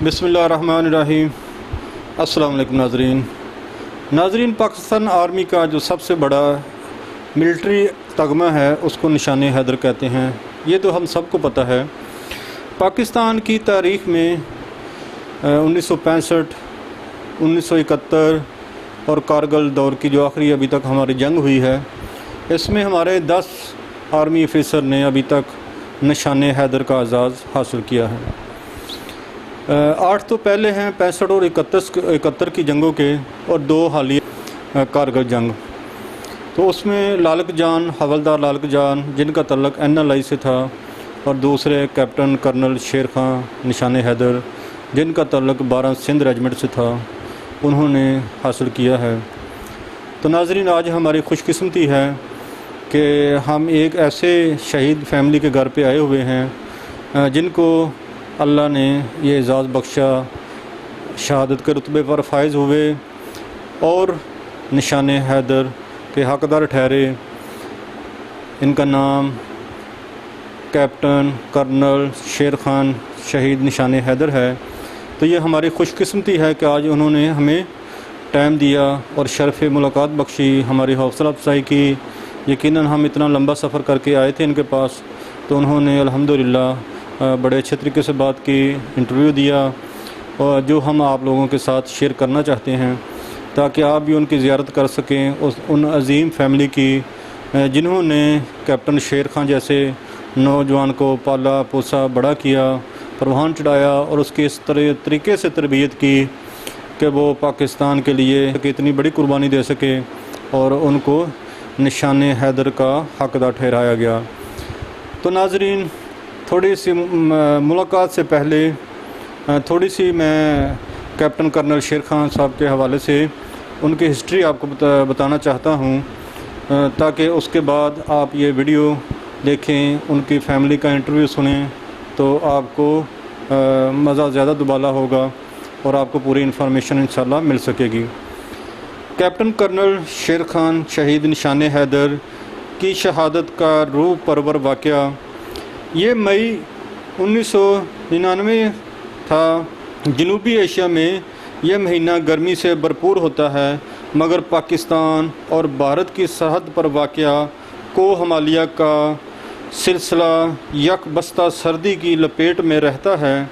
बिस्मिल्लाहिर्रहमानिर्रहीम। अस्सलाम वालेकुम नाज़रीन, पाकिस्तान आर्मी का जो सबसे बड़ा मिलिट्री तगमा है उसको निशान हैदर कहते हैं। ये तो हम सबको पता है। पाकिस्तान की तारीख़ में 1965, 1971 और कारगिल दौर की जो आखिरी अभी तक हमारी जंग हुई है, इसमें हमारे 10 आर्मी ऑफिसर ने अभी तक निशान हैदर का एजाज़ हासिल किया है। 8 तो पहले हैं 65 और 71 की जंगों के, और 2 हालिया कारगिल जंग। तो उसमें लालक जान, हवलदार लालक जान, जिनका तल्लक NLI से था, और दूसरे कैप्टन कर्नल शेर खां निशान हैदर, जिनका तल्लक 12 सिंध रेजिमेंट से था, उन्होंने हासिल किया है। तो नाज़रीन, आज हमारी खुशकिस्मती है कि हम एक ऐसे शहीद फैमिली के घर पे आए हुए हैं जिनको अल्लाह ने ये एजाज़ बख्शा, शहादत के रुतबे पर फायज़ हुए और निशान हैदर के हक़दार ठहरे। इनका नाम कैप्टन कर्नल शेर खान शहीद निशान हैदर है। तो ये हमारी खुशकिस्मती है कि आज उन्होंने हमें टाइम दिया और शर्फ़ मुलाकात बख्शी, हमारी हौसला अफजाई की। यकीनन हम इतना लंबा सफ़र करके आए थे इनके पास, तो उन्होंने अल्हम्दुलिल्लाह बड़े अच्छे तरीके से बात की, इंटरव्यू दिया, और जो हम आप लोगों के साथ शेयर करना चाहते हैं ताकि आप भी उनकी ज़ियारत कर सकें, उन अजीम फैमिली की जिन्होंने कैप्टन शेर खां जैसे नौजवान को पाला पोसा, बड़ा किया, परवान चढ़ाया और उसकी इस तरीके से तरबियत की कि वो पाकिस्तान के लिए इतनी बड़ी कुर्बानी दे सके, और उनको निशान हैदर का हक़दार ठहराया गया। तो नाज़रीन, थोड़ी सी मुलाकात से पहले थोड़ी सी मैं कैप्टन कर्नल शेर खान साहब के हवाले से उनकी हिस्ट्री आपको बताना चाहता हूँ, ताकि उसके बाद आप ये वीडियो देखें, उनकी फ़ैमिली का इंटरव्यू सुनें, तो आपको मज़ा ज़्यादा दुबाला होगा और आपको पूरी इन्फॉर्मेशन इंशाल्लाह मिल सकेगी। कैप्टन कर्नल शेर खान शहीद निशान हैदर की शहादत का रूह परवर वाक़या ये मई 1999 था। जनूबी एशिया में यह महीना गर्मी से भरपूर होता है, मगर पाकिस्तान और भारत की सरहद पर वाक़या को हिमालय का सिलसिला यकबस्ता सर्दी की लपेट में रहता है।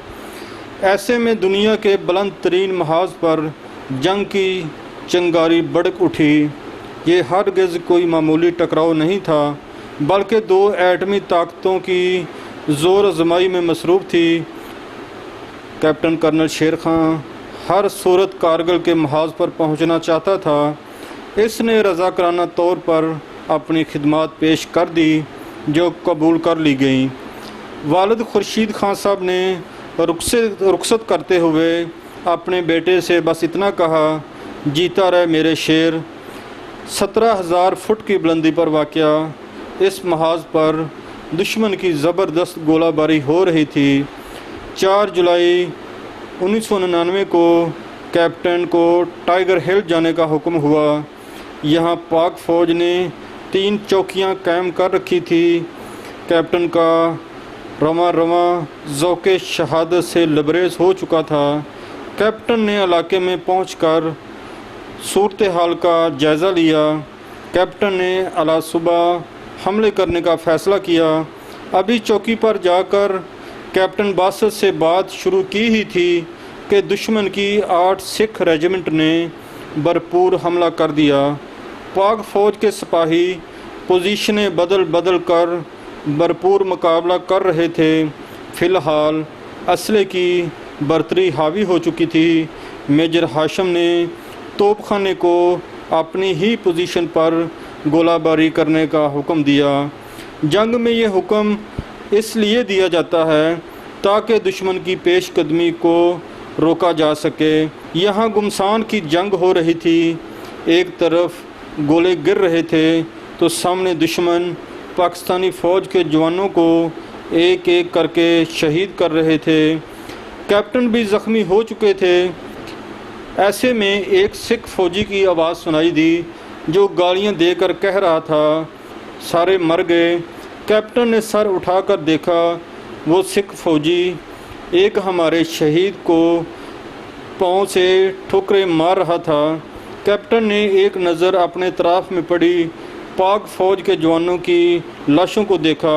ऐसे में दुनिया के बुलंद तरीन महाज पर जंग की चिंगारी भड़क उठी। ये हरगिज़ कोई मामूली टकराव नहीं था, बल्कि 2 एटमी ताकतों की ज़ोर आज़माई में मसरूफ़ थी। कैप्टन कर्नल शेर खां हर सूरत कारगिल के महाज पर पहुंचना चाहता था। इसने रज़ाकाराना तौर पर अपनी खिदमात पेश कर दी, जो कबूल कर ली गई। वालिद खुर्शीद खां साहब ने रुखसत करते हुए अपने बेटे से बस इतना कहा, जीता रहे मेरे शेर। 17,000 फुट की बुलंदी पर वाक़या इस महाज पर दुश्मन की ज़बरदस्त गोलाबारी हो रही थी। 4 जुलाई 1999 को कैप्टन को टाइगर हिल जाने का हुक्म हुआ। यहाँ पाक फ़ौज ने 3 चौकियाँ कायम कर रखी थी। कैप्टन का रवा ज़ौक़े शहादत से लबरेज़ हो चुका था। कैप्टन ने इलाके में पहुंचकर सूरत हाल का जायज़ा लिया। कैप्टन ने अला सुबह हमले करने का फ़ैसला किया। अभी चौकी पर जाकर कैप्टन बासत से बात शुरू की ही थी कि दुश्मन की 8 सिख रेजिमेंट ने भरपूर हमला कर दिया। पाक फ़ौज के सिपाही पोजीशनें बदल कर भरपूर मुकाबला कर रहे थे। फ़िलहाल असले की बर्तरी हावी हो चुकी थी। मेजर हाशिम ने तोपखाने को अपनी ही पोजीशन पर गोलाबारी करने का हुक्म दिया। जंग में ये हुक्म इसलिए दिया जाता है ताकि दुश्मन की पेशकदमी को रोका जा सके। यहाँ गुमसान की जंग हो रही थी। एक तरफ गोले गिर रहे थे तो सामने दुश्मन पाकिस्तानी फ़ौज के जवानों को एक एक करके शहीद कर रहे थे। कैप्टन भी ज़ख्मी हो चुके थे। ऐसे में एक सिख फ़ौजी की आवाज़ सुनाई दी, जो गालियां देकर कह रहा था, सारे मर गए। कैप्टन ने सर उठाकर देखा, वो सिख फ़ौजी एक हमारे शहीद को पाँव से ठोकरें मार रहा था। कैप्टन ने एक नज़र अपने तरफ में पड़ी पाक फ़ौज के जवानों की लाशों को देखा।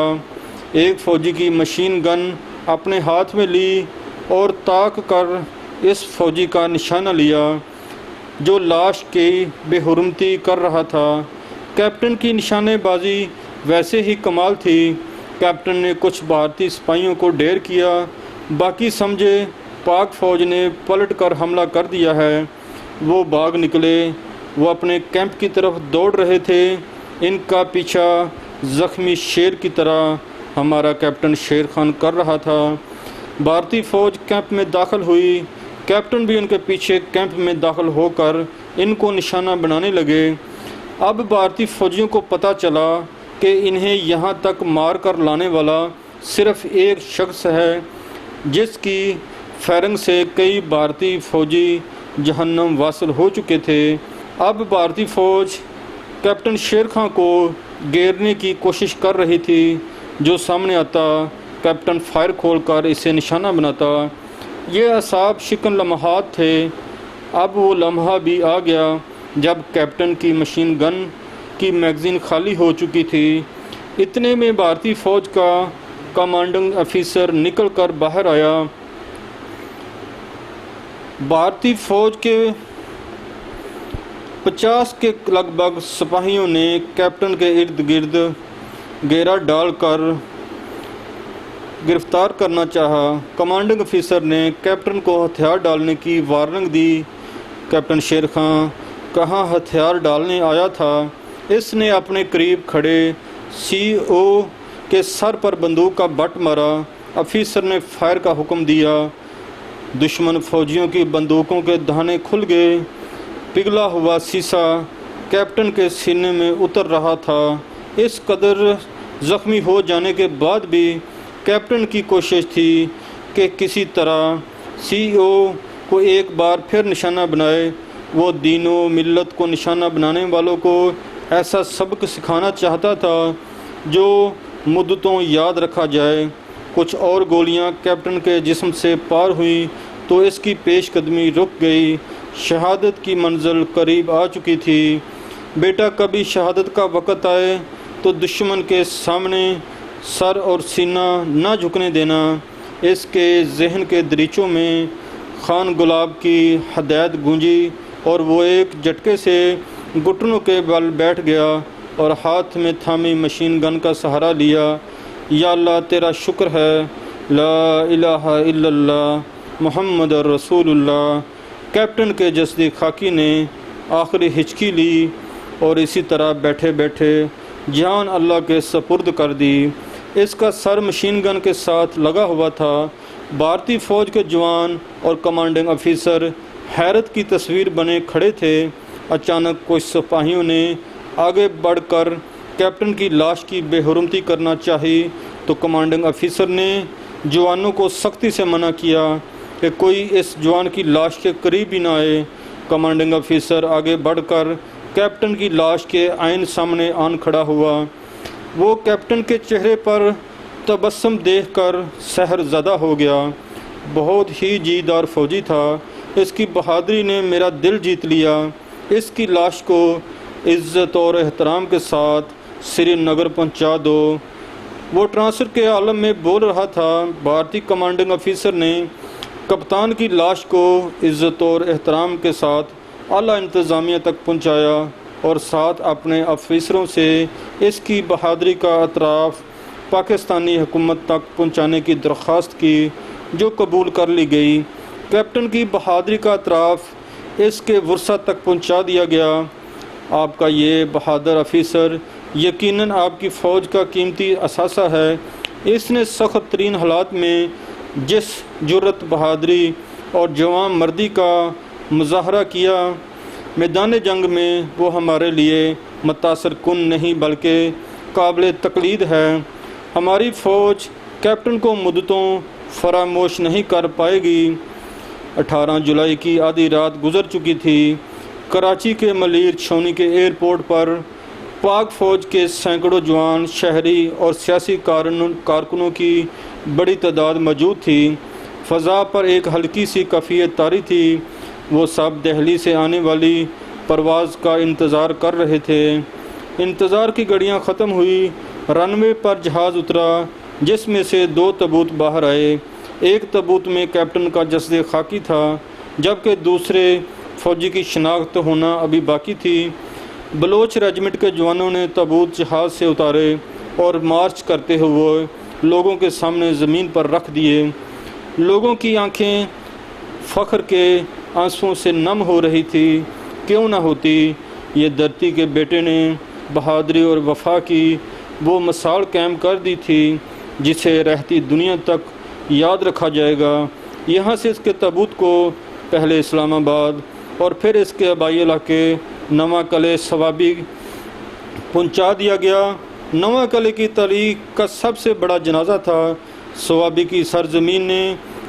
एक फ़ौजी की मशीन गन अपने हाथ में ली और ताक कर इस फ़ौजी का निशाना लिया जो लाश की बेहुरमती कर रहा था। कैप्टन की निशानेबाजी वैसे ही कमाल थी। कैप्टन ने कुछ भारतीय सिपाहियों को ढेर किया, बाकी समझे पाक फ़ौज ने पलट कर हमला कर दिया है। वो भाग निकले। वो अपने कैंप की तरफ दौड़ रहे थे। इनका पीछा ज़ख्मी शेर की तरह हमारा कैप्टन शेर खान कर रहा था। भारतीय फ़ौज कैंप में दाखिल हुई। कैप्टन भी उनके पीछे कैंप में दाखिल होकर इनको निशाना बनाने लगे। अब भारतीय फ़ौजियों को पता चला कि इन्हें यहाँ तक मार कर लाने वाला सिर्फ़ एक शख्स है जिसकी फ़ैरंग से कई भारतीय फ़ौजी जहन्नम वासिल हो चुके थे। अब भारतीय फ़ौज कैप्टन शेर खां को घेरने की कोशिश कर रही थी। जो सामने आता कैप्टन फायर खोलकर इसे निशाना बनाता। ये असाब शिकन लम्हात थे। अब वो लम्हा भी आ गया जब कैप्टन की मशीन गन की मैगज़ीन खाली हो चुकी थी। इतने में भारतीय फ़ौज का कमांडिंग अफिसर निकल कर बाहर आया। भारतीय फ़ौज के 50 के लगभग सिपाहियों ने कैप्टन के इर्द गिर्द घेरा डालकर गिरफ्तार करना चाहा। कमांडिंग अफिसर ने कैप्टन को हथियार डालने की वार्निंग दी। कैप्टन शेर खां कहाँ हथियार डालने आया था। इसने अपने करीब खड़े CO के सर पर बंदूक का बट मारा। अफिसर ने फायर का हुक्म दिया। दुश्मन फौजियों की बंदूकों के दाने खुल गए। पिघला हुआ शीशा कैप्टन के सीने में उतर रहा था। इस कदर ज़ख्मी हो जाने के बाद भी कैप्टन की कोशिश थी कि किसी तरह CO को एक बार फिर निशाना बनाए। वो दीनों मिल्लत को निशाना बनाने वालों को ऐसा सबक सिखाना चाहता था जो मुद्दतों याद रखा जाए। कुछ और गोलियां कैप्टन के जिस्म से पार हुई तो इसकी पेशकदमी रुक गई। शहादत की मंजिल करीब आ चुकी थी। बेटा, कभी शहादत का वक़्त आए तो दुश्मन के सामने सर और सीना ना झुकने देना। इसके जहन के दरीचों में खान गुलाब की हदायत गूंजी और वो एक झटके से घुटनों के बल बैठ गया और हाथ में थामी मशीन गन का सहारा लिया। या अल्लाह, तेरा शुक्र है, ला इलाहा इल्लल्लाह मुहम्मद रसूलुल्लाह। कैप्टन के जस्दी खाकी ने आखिरी हिचकी ली और इसी तरह बैठे बैठे जान अल्लाह के सपुर्द कर दी। इसका सर मशीन गन के साथ लगा हुआ था। भारतीय फ़ौज के जवान और कमांडिंग अफिसर हैरत की तस्वीर बने खड़े थे। अचानक कुछ सिपाहियों ने आगे बढ़कर कैप्टन की लाश की बेहुरमती करना चाही तो कमांडिंग अफिसर ने जवानों को सख्ती से मना किया कि कोई इस जवान की लाश के करीब ही ना आए। कमांडिंग अफिसर आगे बढ़कर कैप्टन की लाश के आईन सामने आन खड़ा हुआ। वो कैप्टन के चेहरे पर तबस्सुम देखकर सहरज़दा हो गया। बहुत ही जीदार फौजी था। इसकी बहादुरी ने मेरा दिल जीत लिया। इसकी लाश को इज़्ज़त और एहतराम के साथ श्रीनगर पहुंचा दो। वो ट्रांसफ़र के आलम में बोल रहा था। भारतीय कमांडिंग अफिसर ने कप्तान की लाश को इज़्ज़त और एहतराम के साथ आला इंतज़ामिया तक पहुंचाया और साथ अपने अफिसरों से इसकी बहादुरी का एतराफ़ पाकिस्तानी हुकूमत तक पहुंचाने की दरख्वास्त की, जो कबूल कर ली गई। कैप्टन की बहादुरी का एतराफ़ इसके वर्सा तक पहुंचा दिया गया। आपका ये बहादुर अफिसर यकीनन आपकी फ़ौज का कीमती असासा है। इसने सख्त तरीन हालात में जिस जुर्रत, बहादुरी और जवान मर्दी का मुज़ाहरा किया, मैदान जंग में वो हमारे लिए मुतासर कुन नहीं बल्कि काबिल तकलीद है। हमारी फ़ौज कैप्टन को मुद्दतों फरामोश नहीं कर पाएगी। 18 जुलाई की आधी रात गुजर चुकी थी। कराची के मलीर छौनी के एयरपोर्ट पर पाक फ़ौज के सैकड़ों जवान, शहरी और सियासी कारकुनों की बड़ी तादाद मौजूद थी। फ़ज़ा पर एक हल्की सी कफ़ियत तारी थी। वो सब दिल्ली से आने वाली परवाज़ का इंतज़ार कर रहे थे। इंतज़ार की घड़ियां ख़त्म हुई। रनवे पर जहाज़ उतरा, जिसमें से 2 तबूत बाहर आए। एक तबूत में कैप्टन का जस्द खाकी था, जबकि दूसरे फ़ौजी की शनाख्त होना अभी बाकी थी। बलोच रेजिमेंट के जवानों ने तबूत जहाज़ से उतारे और मार्च करते हुए लोगों के सामने ज़मीन पर रख दिए। लोगों की आंखें फ़ख्र के आंसुओं से नम हो रही थी। क्यों ना होती, ये धरती के बेटे ने बहादुरी और वफा की वो मिसाल कायम कर दी थी, जिसे रहती दुनिया तक याद रखा जाएगा। यहाँ से इसके तबूत को पहले इस्लामाबाद और फिर इसके आबाई इलाके नवा कले सवाबी पहुँचा दिया गया। नवा कले की तारीख का सबसे बड़ा जनाजा था। सवाबी की सरजमीन ने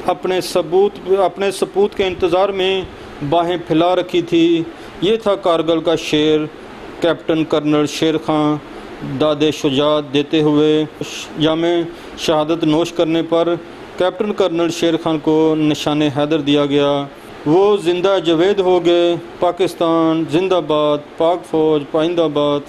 अपने सबूत के इंतज़ार में बाहें फैला रखी थी। ये था कारगिल का शेर। कैप्टन कर्नल शेर खां दादे शुजात देते हुए जामे शहादत नोश करने पर कैप्टन कर्नल शेर खान को निशान हैदर दिया गया। वो जिंदा जवेद हो गए। पाकिस्तान जिंदाबाद, पाक फ़ौज पाइंदाबाद।